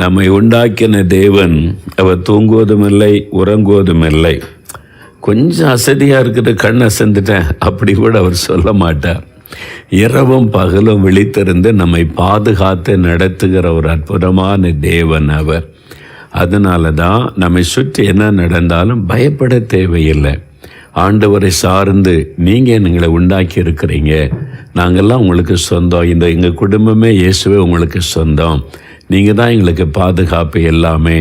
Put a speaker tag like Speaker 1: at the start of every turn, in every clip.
Speaker 1: நம்மை உண்டாக்கின தேவன் அவர் தூங்குவதும் இல்லை உறங்குவதும் இல்லை. கொஞ்சம் அசதியாக இருக்கிற கண் அசந்துட்டேன் அப்படி கூட அவர் சொல்ல மாட்டார். இரவும் பகலும் விழித்திருந்து நம்மை பாதுகாத்து நடத்துகிற ஒரு அற்புதமான தேவன் அவர். அதனால தான் நம்மை சுற்றி என்ன நடந்தாலும் பயப்பட தேவையில்லை. ஆண்டவரை சார்ந்து நீங்கள் எங்களை உண்டாக்கி இருக்கிறீங்க, நாங்கள்லாம் உங்களுக்கு சொந்தம், இந்த எங்கள் குடும்பமே இயேசுவே உங்களுக்கு சொந்தம், நீங்கள் தான் எங்களுக்கு பாதுகாப்பு எல்லாமே,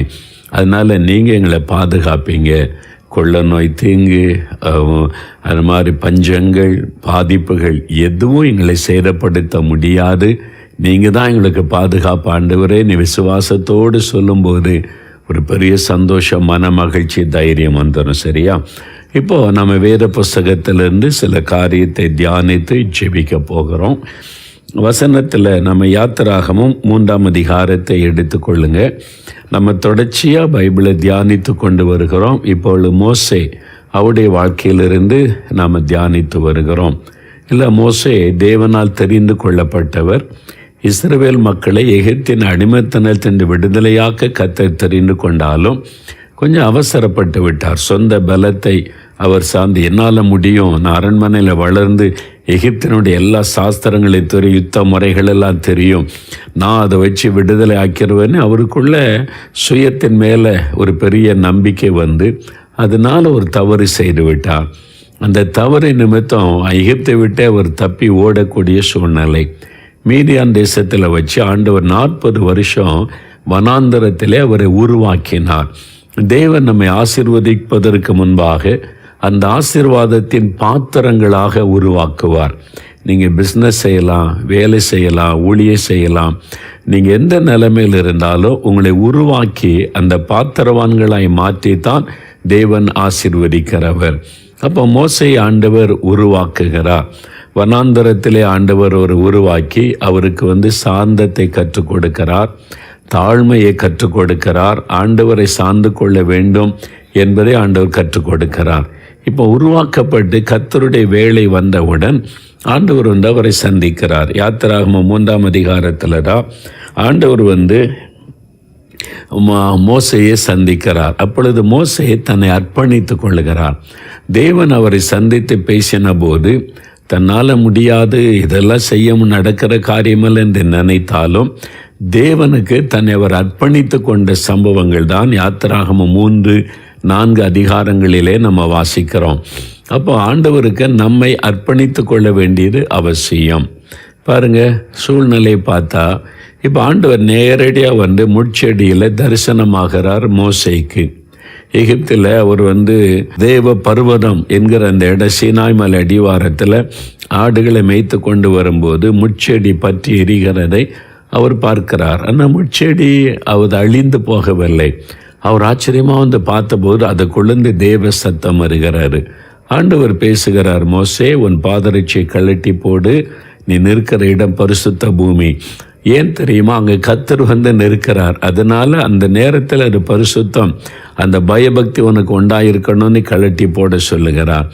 Speaker 1: அதனால் நீங்கள் எங்களை பாதுகாப்பீங்க. கொள்ள நோய், தீங்கு, அது மாதிரி பஞ்சங்கள், பாதிப்புகள் எதுவும் எங்களை சேதப்படுத்த முடியாது, நீங்கள் தான் எங்களுக்கு பாதுகாப்பு ஆண்டவரே நீ விசுவாசத்தோடு சொல்லும்போது ஒரு பெரிய சந்தோஷம், மன மகிழ்ச்சி, தைரியம் வந்துடும். சரியா? இப்போது நம்ம வேத புஸ்தகத்திலிருந்து சில காரியத்தை தியானித்து ஜெபிக்க போகிறோம். வசனத்தில் நம்ம யாத்திராகமும் 3ஆம் அதிகாரத்தை எடுத்துக்கொள்ளுங்க. நம்ம தொடர்ச்சியாக பைபிளை தியானித்து கொண்டு வருகிறோம். இப்பொழுது மோசே அவருடைய வாழ்க்கையிலிருந்து நாம் தியானித்து வருகிறோம். இல்லை, மோசே தேவனால் தெரிந்து கொள்ளப்பட்டவர். இஸ்ரவேல் மக்களை எகிப்தின் அடிமைத்தனத்தின் விடுதலையாக்க கர்த்தர் தெரிந்து கொண்டாலும் கொஞ்சம் அவசரப்பட்டு விட்டார். சொந்த பலத்தை அவர் சார்ந்து என்னால் முடியும், நான் அரண்மனையில் வளர்ந்து எகிப்தினுடைய எல்லா சாஸ்திரங்களையும் தெரியும், யுத்த முறைகளெல்லாம் தெரியும், நான் அதை வச்சு விடுதலை ஆக்கிடுவேன்னு அவருக்குள்ள சுயத்தின் மேலே ஒரு பெரிய நம்பிக்கை வந்து அதனால் ஒரு தவறு செய்து விட்டார். அந்த தவறு நிமித்தம் எகிப்தை விட்டு அவர் தப்பி ஓடக்கூடிய சூழ்நிலை. மீதியான் தேசத்தில் வச்சு ஆண்டவர் 40 வருஷம் வனாந்தரத்திலே அவரை உருவாக்கினார். தேவன் நம்மை ஆசீர்வதிப்பதற்கு முன்பாக அந்த ஆசீர்வாதத்தின் பாத்திரங்களாக உருவாக்குவார். நீங்கள் பிஸ்னஸ் செய்யலாம், வேலை செய்யலாம், ஊழியம் செய்யலாம், நீங்கள் எந்த நிலைமையில் இருந்தாலும் உங்களை உருவாக்கி அந்த பாத்திரவான்களாய் மாற்றித்தான் தேவன் ஆசீர்வதிக்கிறவர். அப்போ மோசே ஆண்டவர் உருவாக்குகிறார். வனாந்தரத்திலே ஆண்டவர் ஒரு உருவாக்கி அவருக்கு சாந்தத்தை கற்றுக் கொடுக்கிறார், தாழ்மையை கற்றுக் கொடுக்கிறார், ஆண்டவரை சார்ந்து கொள்ள வேண்டும் என்பதை ஆண்டவர் கற்றுக் கொடுக்கிறார். இப்போ உருவாக்கப்பட்டு கர்த்தருடைய வேலை வந்தவுடன் ஆண்டவர் அவரை சந்திக்கிறார். யாத்திராகமம் 3ஆம் அதிகாரத்தில் தான் ஆண்டவர் மோசையை சந்திக்கிறார். அப்பொழுது மோசே தன்னை அர்ப்பணித்து கொள்ளுகிறார். தேவன் அவரை சந்தித்து பேசின போது தன்னால் முடியாது, இதெல்லாம் செய்ய நடக்கிற காரியமல்ல என்று நினைத்தாலும் தேவனுக்கு தன்னை அவர் அர்ப்பணித்து கொண்ட சம்பவங்கள் தான் யாத்திராகமம் 3-4 அதிகாரங்களிலே நம்ம வாசிக்கிறோம். அப்போ ஆண்டவருக்கு நம்மை அர்ப்பணித்து கொள்ள வேண்டியது அவசியம். பாருங்க, சூழ்நிலை பார்த்தா இப்போ ஆண்டவர் நேரடியாக முட்செடியில் தரிசனமாகிறார் மோசேக்கு. எகிப்தில் அவர் தேவ பர்வதம் என்கிற அந்த இடம் சீனாய் மலை அடிவாரத்தில் ஆடுகளை மேய்த்து கொண்டு வரும்போது முட்செடி பற்றி எரிகிறதை அவர் பார்க்கிறார். ஆனால் முட்செடி அவர் அழிந்து போகவில்லை. அவர் ஆச்சரியமாக பார்த்தபோது அதை கொழுந்து தேவ சத்தம் வருகிறாரு. ஆண்டவர் பேசுகிறார், மோசே உன் பாதரட்சியை கழட்டி போடு, நீ நிற்கிற இடம் பரிசுத்த பூமி. ஏன் தெரியுமா? அங்கே கர்த்தர் நிற்கிறார். அதனால் அந்த நேரத்தில் அது பரிசுத்தம், அந்த பயபக்தி உனக்கு உண்டாயிருக்கணும்னு கழட்டி போட சொல்லுகிறார்.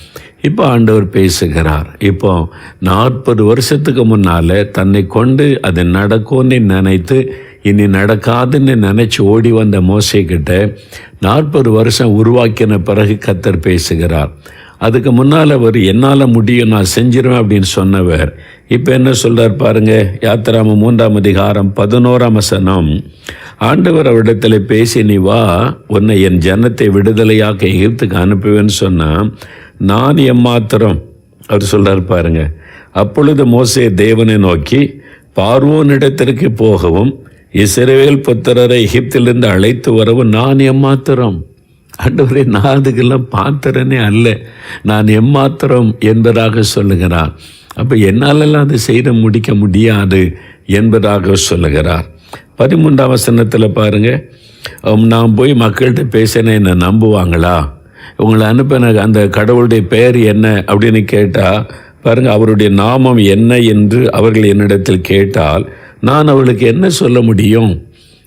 Speaker 1: இப்போ ஆண்டவர் பேசுகிறார். இப்போ 40 வருஷத்துக்கு முன்னால் தன்னை கொண்டு அது நடக்கும்னு நினைத்து இனி நடக்காதுன்னு நினச்சி ஓடி வந்த மோசே கிட்ட 40 வருஷம் உருவாக்கின பிறகு கர்த்தர் பேசுகிறார். அதுக்கு முன்னால் அவர் என்னால் முடியும், நான் செஞ்சிருவேன் அப்படின்னு சொன்னவர் இப்போ என்ன சொல்கிறார் பாருங்க. யாத்திராகமம் 3ஆம் அதிகாரம் 11ஆம் வசனம். ஆண்டவர் அவரிடத்தில் பேசி, நீ வா, உன்னை என் ஜனத்தை விடுதலையாக்க எகிப்துக்கு அனுப்புவேன்னு சொன்னால் நான் எம்மாத்திரம் அவர் சொல்கிறார் பாருங்க. அப்பொழுது மோசே தேவனை நோக்கி, பார்வோனிடத்திற்கு போகவும் இஸ்ரவேல் புத்திரரை எகிப்திலிருந்து அழைத்து வரவும் நான் எம்மாத்திரம். ஆண்டவரே, நான் அதுக்கெல்லாம் பாத்திரனே அல்ல, நான் எம்மாத்திரம் என்பதாக சொல்லுகிறார். அப்போ என்னாலெல்லாம் அதை செய்து முடிக்க முடியாது என்பதாக சொல்லுகிறார். 13ஆம் வசனத்தில் பாருங்க, நான் போய் மக்கள்கிட்ட பேசினேன், என்னை நம்புவாங்களா? உங்களை அனுப்பின அந்த கடவுளுடைய பெயர் என்ன அப்படின்னு கேட்டால் பாருங்கள், அவருடைய நாமம் என்ன என்று அவர்கள் என்னிடத்தில் கேட்டால் நான் அவளுக்கு என்ன சொல்ல முடியும்?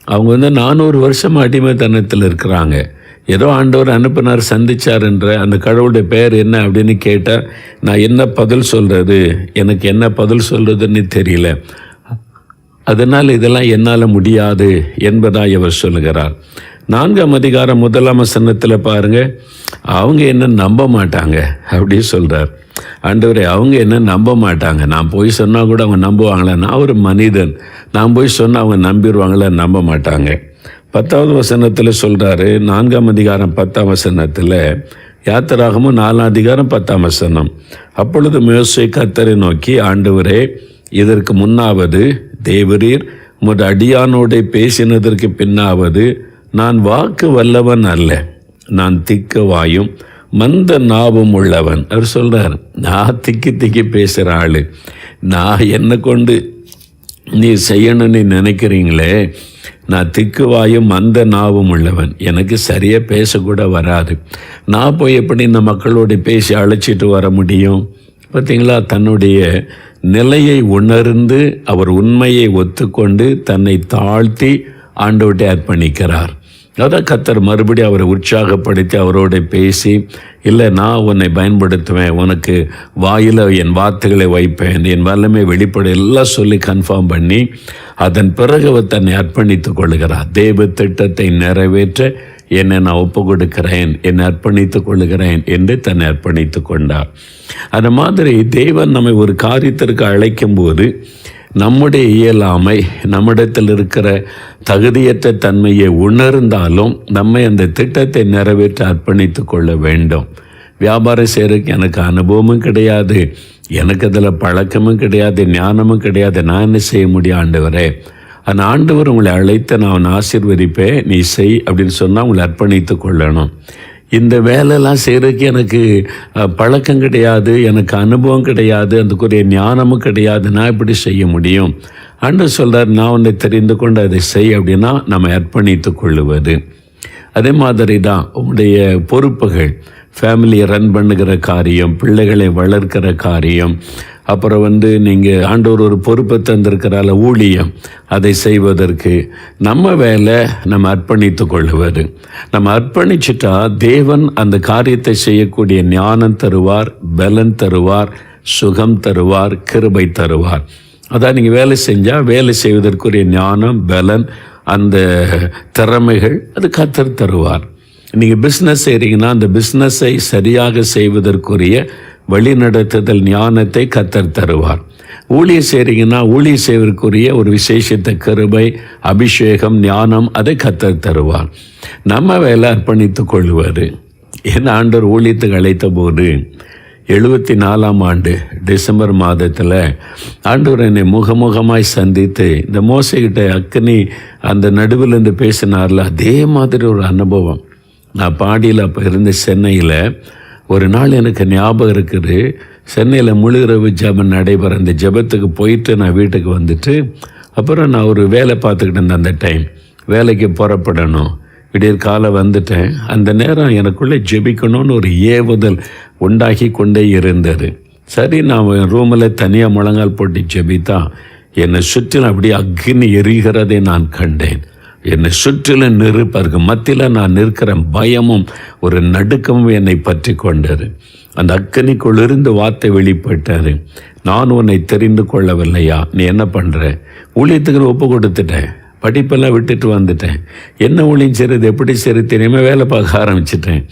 Speaker 1: அவங்க 400 வருஷம் அடிமைத்தனத்தில் இருக்கிறாங்க. ஏதோ ஆண்டவர் அனுப்பினார், சந்திச்சார் என்ற அந்த கடவுளுடைய பெயர் என்ன அப்படின்னு கேட்டால் நான் என்ன பதில் சொல்கிறது? எனக்கு என்ன பதில் சொல்கிறதுன்னு தெரியல. அதனால் இதெல்லாம் என்னால் முடியாது என்பதாய் அவர் சொல்லுகிறார். 4ஆம் அதிகாரம் 1ஆம் வசனத்தில் பாருங்க, அவங்க என்ன நம்ப மாட்டாங்க அப்படி சொல்கிறார். ஆண்டவரே, அவங்க என்ன நம்ப மாட்டாங்க, நான் போய் சொன்னால் கூட அவங்க நம்புவாங்களா? நான் ஒரு மனிதன், நான் போய் சொன்னால் அவங்க நம்பிடுவாங்களா? நம்ப மாட்டாங்க. 10வது வசனத்தில் சொல்கிறாரு, 4ஆம் அதிகாரம் 10ஆம் வசனத்தில், யாத்திராகமும் 4ஆம் அதிகாரம் 10ஆம் வசனம். அப்பொழுது மோசே கர்த்தரை நோக்கி, ஆண்டவரே, இதற்கு முன்னாவது தேவரீர் உமது அடியானோட பேசினதற்கு பின்னாவது நான் வாக்கு வல்லவன் அல்ல, நான் திக்க வாயும் மந்த நாவும் உள்ளவன். அவர் சொல்கிறார், நான் திக்கி பேசுகிற ஆள், நான் என்னை கொண்டு நீ செய்யணும்னு நினைக்கிறீங்களே, நான் திக்குவாயும் மந்த நாவும் உள்ளவன், எனக்கு சரியாக பேசக்கூட வராது. நான் போய் எப்படி இந்த மக்களோடு பேசி அழைச்சிட்டு வர முடியும்? பார்த்தீங்களா, தன்னுடைய நிலையை உணர்ந்து அவர் உண்மையை ஒத்துக்கொண்டு தன்னை தாழ்த்தி ஆண்டவர்கிட்ட அர்ப்பணிக்கிறார். அதான் கர்த்தர் மறுபடியும் அவரை உற்சாகப்படுத்தி அவரோட பேசி, இல்லை நான் உன்னை பயன்படுத்துவேன், உனக்கு வாயில் என் வார்த்தைகளை வைப்பேன், என் வல்லமை வெளிப்பட எல்லாம் சொல்லி கன்ஃபார்ம் பண்ணி அதன் பிறகு அவர் தன்னை அர்ப்பணித்துக் கொள்கிறார். தேவ திட்டத்தை நிறைவேற்ற என்னை நான் ஒப்பு கொடுக்கிறேன், என்னை அர்ப்பணித்துக் கொள்கிறேன் என்று தன்னை அர்ப்பணித்து கொண்டார். அந்த மாதிரி தேவன் நம்மை ஒரு காரியத்திற்கு அழைக்கும் போது நம்முடைய இயலாமை, நம்மிடத்தில் இருக்கிற தகுதியற்ற தன்மையை உணர்ந்தாலும் நம்மை அந்த திட்டத்தை நிறைவேற்ற அர்ப்பணித்து கொள்ள வேண்டும். வியாபாரம் செய்கிறதுக்கு எனக்கு அனுபவமும் கிடையாது, எனக்கு அதில் பழக்கமும் கிடையாது, ஞானமும் கிடையாது, நான் என்ன செய்ய முடியும் ஆண்டவரே? அந்த ஆண்டவர் உங்களை அழைத்து நான் ஆசீர்வதிப்பேன், நீ செய் அப்படின்னு சொன்னால் உங்களை அர்ப்பணித்து கொள்ளணும். இந்த வேலையெல்லாம் செய்கிறதுக்கு எனக்கு பழக்கம் கிடையாது, எனக்கு அனுபவம் கிடையாது, அதுக்குரிய ஞானமும் கிடையாது, நான் எப்படி செய்ய முடியும்? ஆண்டவர் சொல்கிறார், நான் உன்னை தெரிந்து கொண்டு அதை செய் அப்படின்னா நம்ம அர்ப்பணித்து கொள்ளுவது. அதே மாதிரி தான் உங்களுடைய பொறுப்புகள், ஃபேமிலியை ரன் பண்ணுகிற காரியம், பிள்ளைகளை வளர்க்கிற காரியம், அப்புறம் நீங்கள் ஆண்டவர் ஒரு பொறுப்பை தந்திருக்கிறால ஊழியம், அதை செய்வதற்கு நம்ம வேலை நம்ம அர்ப்பணித்து கொள்ளுவது. நம்ம அர்ப்பணிச்சுட்டா தேவன் அந்த காரியத்தை செய்யக்கூடிய ஞானம் தருவார், பலன் தருவார், சுகம் தருவார், கிருபை தருவார். அதான் நீங்கள் வேலை செஞ்சால் வேலை செய்வதற்குரிய ஞானம், பலன், அந்த திறமைகள் அது கர்த்தர் தருவார். நீங்கள் பிஸ்னஸ் செய்கிறீங்கன்னா அந்த பிஸ்னஸை சரியாக செய்வதற்குரிய வழிநடத்துதல் ஞானத்தை கர்த்தர் தருவார். ஊழியம் செய்கிறீங்கன்னா ஊழியம் செய்வதற்குரிய ஒரு விசேஷத்தை, கிருபை, அபிஷேகம், ஞானம் அதை கர்த்தர் தருவார். நம்ம வேலை அர்ப்பணித்து கொள்வது. என் ஆண்டவர் ஊழியத்துக்கு அழைத்த போது 74ஆம் ஆண்டு டிசம்பர் மாதத்தில் ஆண்டவர் என்னை முகமுகமாய் சந்தித்து இந்த மோசைக்கிட்ட அக்னி அந்த நடுவிலேருந்து பேசினார்ல, அதே மாதிரி ஒரு அனுபவம். நான் பாடியில் அப்போ இருந்த சென்னையில் ஒரு நாள் எனக்கு ஞாபகம் இருக்குது. சென்னையில் முழு இரவு ஜெபம் நடைபெற அந்த ஜெபத்துக்கு போயிட்டு நான் வீட்டுக்கு வந்துட்டு அப்புறம் நான் ஒரு வேலை பார்த்துக்கிட்டு இருந்தேன். அந்த டைம் வேலைக்கு புறப்படணும், விடியற் காலம் வந்துட்டேன். அந்த நேரம் எனக்குள்ளே ஜெபிக்கணும்னு ஒரு ஏவுதல் உண்டாகி கொண்டே இருந்தது. சரி, நான் ரூமில் தனியாக முழங்கால் போட்டு ஜெபித்தா என்னை சுற்றிலும் அப்படியே அக்னி எரிகிறதை நான் கண்டேன். என்னை சுற்றிலும் நெருப்பருக்கு மத்தியில் நான் நிற்கிற பயமும் ஒரு நடுக்கமும் என்னை பற்றி கொண்டது. அந்த அக்னிக்குள்ளிருந்து வார்த்தை வெளிப்பட்டாரு, நான் உன்னை தெரிந்து கொள்ளவில்லையா? நீ என்ன பண்ணுற? ஊழியத்துக்கு ஒப்பு கொடுத்துட்டேன், படிப்பெல்லாம் விட்டுட்டு வந்துட்டேன், என்ன ஊழியம் செய்கிறது, எப்படி செய்கிறது தெரியாமல் வேலை பார்க்க ஆரம்பிச்சிட்டேன்.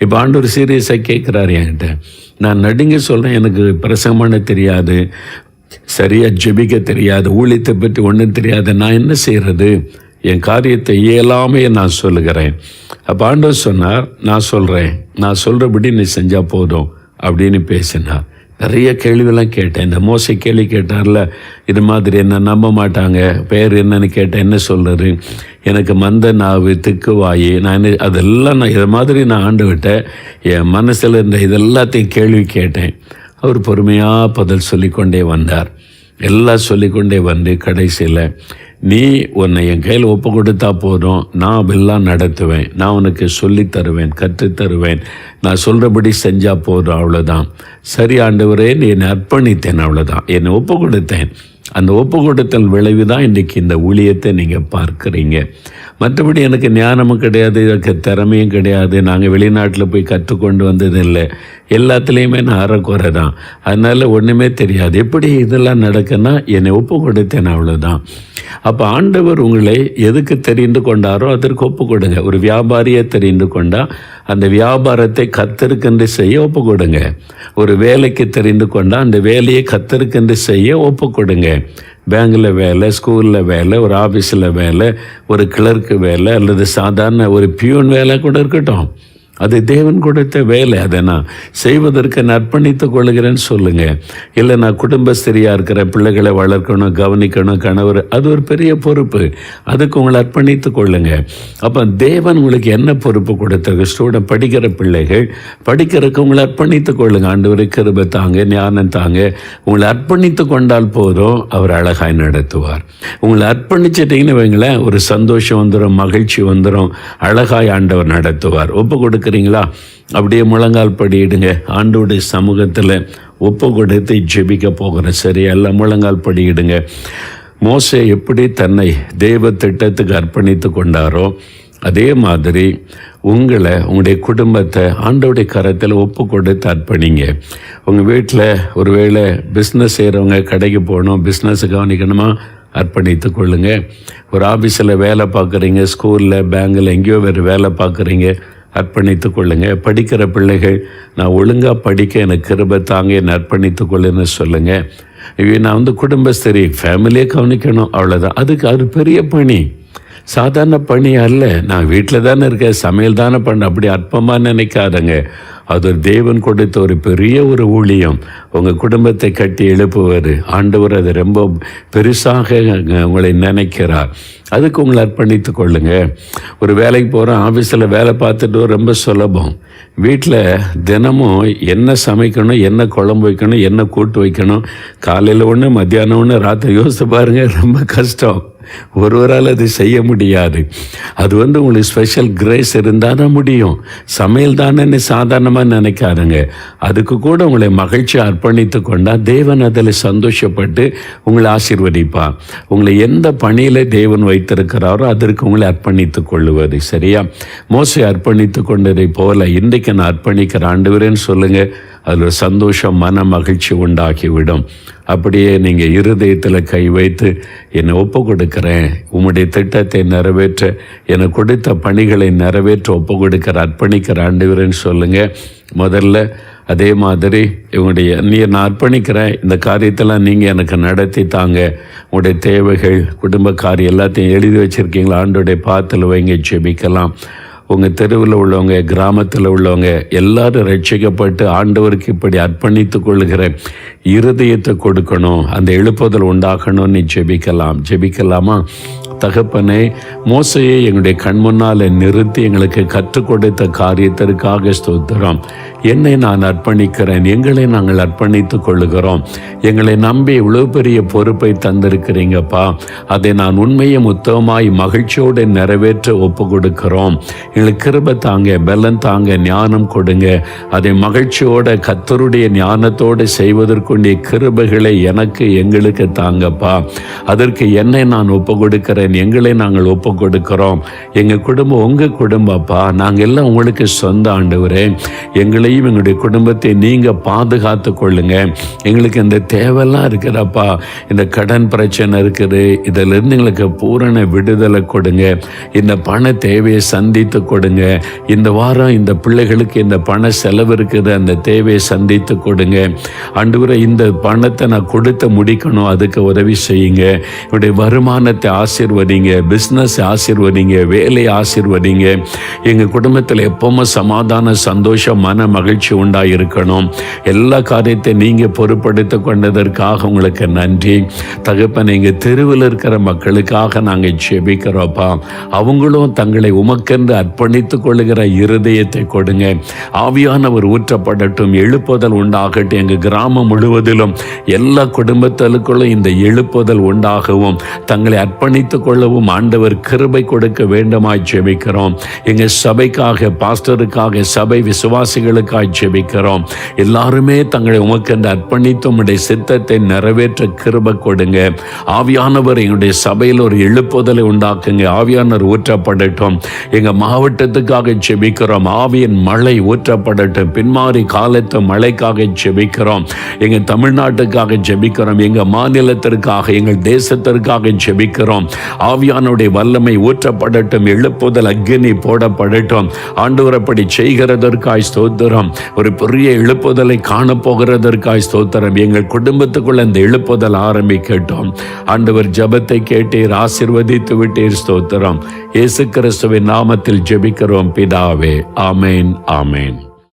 Speaker 1: இப்போ ஆண்டவர் சீரியஸாக கேட்குறாரு என்கிட்ட. நான் நடுங்க சொல்கிறேன், எனக்கு பிரசங்கம் பண்ண தெரியாது, சரியாக ஜெபிக்க தெரியாது, ஊழியத்தை பற்றி ஒன்றும் தெரியாது, நான் என்ன செய்கிறது? என் காரியத்தை இயலாமையே நான் சொல்லுகிறேன். அப்போ ஆண்டவர் சொன்னார், நான் சொல்கிறேன், நான் சொல்கிறபடி நீ செஞ்சால் போதும் அப்படின்னு பேசினார். நிறைய கேள்வியெல்லாம் கேட்டேன். இந்த மோசை கேள்வி கேட்டார்ல, இது மாதிரி என்ன நம்ப மாட்டாங்க, பேர் என்னன்னு கேட்டேன், என்ன சொல்கிறது, எனக்கு மந்த நாவு, திக்குவாயி, நான் அதெல்லாம் நான் இதை மாதிரி நான் ஆண்டுகிட்ட என் மனசில் இருந்த இதெல்லாத்தையும் கேள்வி கேட்டேன். அவர் பொறுமையாக பதில் சொல்லிக்கொண்டே வந்தார். எல்லாம் சொல்லிக்கொண்டே வந்து கடைசியில், நீ உன்னை என் கையில் ஒப்பு கொடுத்தா போதும், நான் எல்லாம் நடத்துவேன், நான் உனக்கு சொல்லித்தருவேன், கற்றுத்தருவேன், நான் சொல்கிறபடி செஞ்சால் போதும், அவ்வளோதான். சரி ஆண்டவரே, நீ என்னை அர்ப்பணித்தேன், அவ்வளோதான், என்னை ஒப்பு கொடுத்தேன், அந்த ஒப்பு கொடுத்தல் விளைவு தான் இன்றைக்கி இந்த ஊழியத்தை நீங்கள் பார்க்குறீங்க. மற்றபடி எனக்கு ஞானமும் கிடையாது, எனக்கு திறமையும் கிடையாது, நாங்கள் வெளிநாட்டில் போய் கற்றுக்கொண்டு வந்ததில்லை, எல்லாத்துலேயுமே நான் அறக்குறை தான், அதனால் ஒன்றுமே தெரியாது. எப்படி இதெல்லாம் நடக்குன்னா என்னை ஒப்பு கொடுத்தேன், அவ்வளோதான். அப்போ ஆண்டவர் உங்களை எதுக்கு தெரிந்து கொண்டாரோ அதற்கு ஒப்பு கொடுங்க. ஒரு வியாபாரியை தெரிந்து கொண்டால் அந்த வியாபாரத்தை கத்தருக்கென்று செய்ய ஒப்பு கொடுங்க. ஒரு வேலைக்கு தெரிந்து கொண்டால் அந்த வேலையை கத்தருக்கென்று செய்ய ஒப்பு கொடுங்க. பேங்கில் வேலை, ஸ்கூலில் வேலை, ஒரு ஆஃபீஸில் வேலை, ஒரு கிளர்க்கு வேலை, அல்லது சாதாரண ஒரு பியூன் வேலை கூட இருக்கட்டும், அது தேவன் கொடுத்த வேலை. அதை நான் செய்வதற்கு நான் அர்ப்பணித்துக் கொள்கிறேன்னு சொல்லுங்கள். இல்லை நான் குடும்பஸ்திரியாக இருக்கிற பிள்ளைகளை வளர்க்கணும், கவனிக்கணும், கணவர், அது ஒரு பெரிய பொறுப்பு, அதுக்கு உங்களை அர்ப்பணித்துக் கொள்ளுங்க. அப்போ தேவன் உங்களுக்கு என்ன பொறுப்பு கொடுத்துருக்கு? ஸ்டூடெண்ட் படிக்கிற பிள்ளைகள் படிக்கிறதுக்கு உங்களை அர்ப்பணித்துக் கொள்ளுங்க. ஆண்டவரை கிருபை தாங்க, ஞானம் தாங்க. உங்களை அர்ப்பணித்து கொண்டால் போதும், அவர் அழகாய் நடத்துவார். உங்களை அர்ப்பணிச்சிட்டிங்கன்னு வைங்களேன், ஒரு சந்தோஷம் வந்துடும், மகிழ்ச்சி வந்துடும், அழகாய் ஆண்டவர் நடத்துவார். ஒப்பு கொடுக்க அப்படியே முழங்கால் படியிடுங்க. ஆண்டவருடைய சமூகத்தில் ஒப்பு கொடுத்து ஜெபிக்க போகிறேன். சரி, எல்லாம் முழங்கால் படியிடுங்க. மோசே எப்படி தன்னை தெய்வ திட்டத்துக்கு அர்ப்பணித்து கொண்டாரோ அதே மாதிரி உங்களை, உங்களுடைய குடும்பத்தை ஆண்டவருடைய கரத்தில் ஒப்பு கொடுத்து அர்ப்பணிங்க. உங்கள் வீட்டில் ஒருவேளை பிஸ்னஸ் செய்கிறவங்க கடைக்கு போகணும், பிஸ்னஸ் கவனிக்கணுமா, அர்ப்பணித்து கொள்ளுங்க. ஒரு ஆஃபீஸில் வேலை பார்க்குறீங்க, ஸ்கூலில், பேங்கில், எங்கேயோ வேறு வேலை பார்க்குறீங்க, அர்ப்பணித்து கொள்ளுங்க. படிக்கிற பிள்ளைகள் நான் ஒழுங்காக படிக்க எனக்கு கிருபை தாங்க, என்னை அர்ப்பணித்து கொள்ளுன்னு சொல்லுங்கள். நான் குடும்பஸ்தரி, ஃபேமிலியை கவனிக்கணும், அவ்வளோதான். அதுக்கு அது பெரிய பணி, சாதாரண பணி அல்ல. நான் வீட்டில் தானே இருக்கேன், சமையல் தானே பண்ண, அப்படி அற்பமாக நினைக்காதங்க. அது தேவன் கொடுத்த ஒரு பெரிய ஒரு ஊழியம். உங்கள் குடும்பத்தை கட்டி எழுப்புவார் ஆண்டவர். அது ரொம்ப பெருசாக உங்களை நினைக்கிறார். அதுக்கு உங்களை அர்ப்பணித்து கொள்ளுங்க. ஒரு வேலைக்கு போகிறோம், ஆஃபீஸில் வேலை பார்த்துட்டு ரொம்ப சுலபம். வீட்டில் தினமும் என்ன சமைக்கணும், என்ன குழம்பு வைக்கணும், என்ன கூட்டு வைக்கணும், காலையில் ஒன்று, மத்தியானம் ஒன்று, ராத்திரி யோசித்து பாருங்கள், ரொம்ப கஷ்டம். ஒருவரால் அது செய்ய முடியாது. அது உங்களுக்கு ஸ்பெஷல் கிரேஸ் இருந்தால் தான் முடியும். சமையல் தானே சாதாரணமாக நினைக்காதுங்க. அதுக்கு கூட உங்களை மகிழ்ச்சி அர்ப்பணித்து கொண்டால் தேவன் அதில் சந்தோஷப்பட்டு உங்களை ஆசீர்வதிப்பார். உங்களை எந்த பணியில் தேவன் வைத்திருக்கிறாரோ அதற்கு உங்களை அர்ப்பணித்து கொள்ளுவது. சரியா? மோசே அர்ப்பணித்து கொண்டதை போல இன்றைக்கு நான் அர்ப்பணிக்கிற ஆண்டவரேன்னு சொல்லுங்கள். அதில் ஒரு சந்தோஷம், மன மகிழ்ச்சி உண்டாகிவிடும். அப்படியே நீங்கள் இருதயத்தில் கை வைத்து என்னை ஒப்பு கொடுக்கிறேன், உம்முடைய திட்டத்தை நிறைவேற்ற, எனக்கு கொடுத்த பணிகளை நிறைவேற்ற ஒப்பு கொடுக்கிற, அர்ப்பணிக்கிற ஆண்டவரேன்னு சொல்லுங்கள். முதல்ல அதே மாதிரி நான் அர்ப்பணிக்கிறேன், இந்த காரியத்தெல்லாம் நீங்கள் எனக்கு நடத்தி தாங்க. உங்களுடைய தேவைகள், குடும்ப காரியம் எல்லாத்தையும் எழுதி வச்சுருக்கீங்களா? ஆண்டோடைய பாத்தில் வைங்க, ஜெபிக்கலாம். உங்கள் தெருவில் உள்ளவங்க, கிராமத்தில் உள்ளவங்க எல்லாரும் ரட்சிக்கப்பட்டு ஆண்டவருக்கு இப்படி அர்ப்பணித்து கொள்கிற இருதயத்தை கொடுக்கணும், அந்த எழுப்புதல் உண்டாகணும்னு ஜெபிக்கலாமா? தகப்பனே, மோசையை எங்களுடைய கண் முன்னால் நிறுத்தி எங்களுக்கு கற்றுக் கொடுத்த காரியத்திற்காக ஸ்தோத்திரம். என்னை நான் அர்ப்பணிக்கிறேன், எங்களை நாங்கள் அர்ப்பணித்துக் கொள்ளுகிறோம். எங்களை நம்பி இவ்வளவு பெரிய பொறுப்பை தந்திருக்கிறீங்கப்பா. அதை நான் உண்மையும் உத்தமமாய் மகிழ்ச்சியோடு நிறைவேற்ற ஒப்பு கொடுக்கிறோம். எங்களுக்கு கிருபை தாங்க, பலன் தாங்க, ஞானம் கொடுங்க. அதை மகிழ்ச்சியோட கர்த்தருடைய ஞானத்தோடு செய்வதற்குரிய கிருபைகளை எனக்கு, எங்களுக்கு தாங்கப்பா. அதற்கு என்னை நான் ஒப்பு கொடுக்கிறேன், எங்களை நாங்கள் ஒப்பு கொடுக்கிறோம். எங்கள் குடும்பம் உங்கள் குடும்பப்பா, நாங்கள் எல்லாம் உங்களுக்கு சொந்த ஆண்டவரே. எங்களையும் எங்களுடைய குடும்பத்தை நீங்கள் பாதுகாத்து கொள்ளுங்க. எங்களுக்கு இந்த தேவையெல்லாம் இருக்கிறப்பா, இந்த கடன் பிரச்சனை இருக்குது, இதிலிருந்து எங்களுக்கு பூரண விடுதலை கொடுங்க. இந்த பண தேவையை சந்தித்து கொடுங்க. இந்த வாரம் இந்த பிள்ளைகளுக்கு இந்த பண செலவு இருக்குது, அந்த தேவையை சந்தித்து கொடுங்க. ஆண்டவரே, இந்த பணத்தை நான் கொடுத்து முடிக்கணும், அதுக்கு உதவி செய்யுங்க. என்னுடைய வருமானத்தை ஆசீர்வதிங்க, பிஸ்னஸ் ஆசீர்வதிங்க, வேலையை ஆசீர்வதிங்க. எங்கள் குடும்பத்தில் எப்பவுமே சமாதான, சந்தோஷம், மன மகிழ்ச்சி உண்டாயிருக்கணும். எல்லா காரியத்தை நீங்கள் பொறுப்படுத்தி கொண்டதற்காக உங்களுக்கு நன்றி தகப்பன். எங்கள் தெருவில் இருக்கிற மக்களுக்காக நாங்கள் ஜெபிக்கிறோப்பா. அவங்களும் தங்களை உமக்கென்று அர்ப்பணித்து கொள்ளுகிற இருதயத்தை கொடுங்க. ஆவியானவர் ஊற்றப்படட்டும், எழுப்புதல் உண்டாகட்டும். எங்கள் கிராமம் முழுவதும் முழுவதிலும் எல்லா குடும்பத்திற்குள்ளும் இந்த எழுப்புதல் உண்டாகவும் தங்களை அர்ப்பணித்துக் கொள்ளவும் ஆண்டவர் கிருபை கொடுக்க வேண்டுமாய் ஜெபிக்கிறோம். எங்கள் சபைக்காக, பாஸ்டருக்காக, சபை விசுவாசிகளுக்காக ஜெபிக்கிறோம். எல்லாருமே தங்களை உமக்கென்று அர்ப்பணித்து உம்முடைய சித்தத்தை நிறைவேற்ற கிருபை கொடுங்க. ஆவியானவர் எங்களுடைய சபையில் ஒரு எழுப்புதலை உண்டாக்குங்க. ஆவியானவர் ஊற்றப்படட்டும். எங்கள் மாவட்டத்துக்காக ஜெபிக்கிறோம். ஆவியின் மழை ஊற்றப்படட்டும். பின்மாறி காலத்து மழைக்காக ஜெபிக்கிறோம். எங்கள் தமிழ்நாட்டுக்காக ஜெபிக்கிறோம். எங்கள் மாநிலத்திற்காக, எங்கள் தேசத்திற்காக ஜெபிக்கிறோம். ஆவியானுடைய வல்லமை ஊற்றப்படட்டும். எழுப்புதல் அக்கினி போடப்படட்டும். ஆண்டவர் அப்படி செய்கிறதற்காய் ஸ்தோத்திரம். ஒரு பெரிய எழுப்புதலை காணப்போகிறதற்காய் ஸ்தோத்திரம். எங்கள் குடும்பத்துக்குள்ள இந்த எழுப்புதல் ஆரம்பிக்கட்டும். ஆண்டவர் ஜெபத்தை கேட்டீர், ஆசீர்வதித்து விட்டீர். ஸ்தோத்திரம். இயேசு கிறிஸ்துவின் நாமத்தில் ஜெபிக்கிறோம் பிதாவே. ஆமேன், ஆமேன்.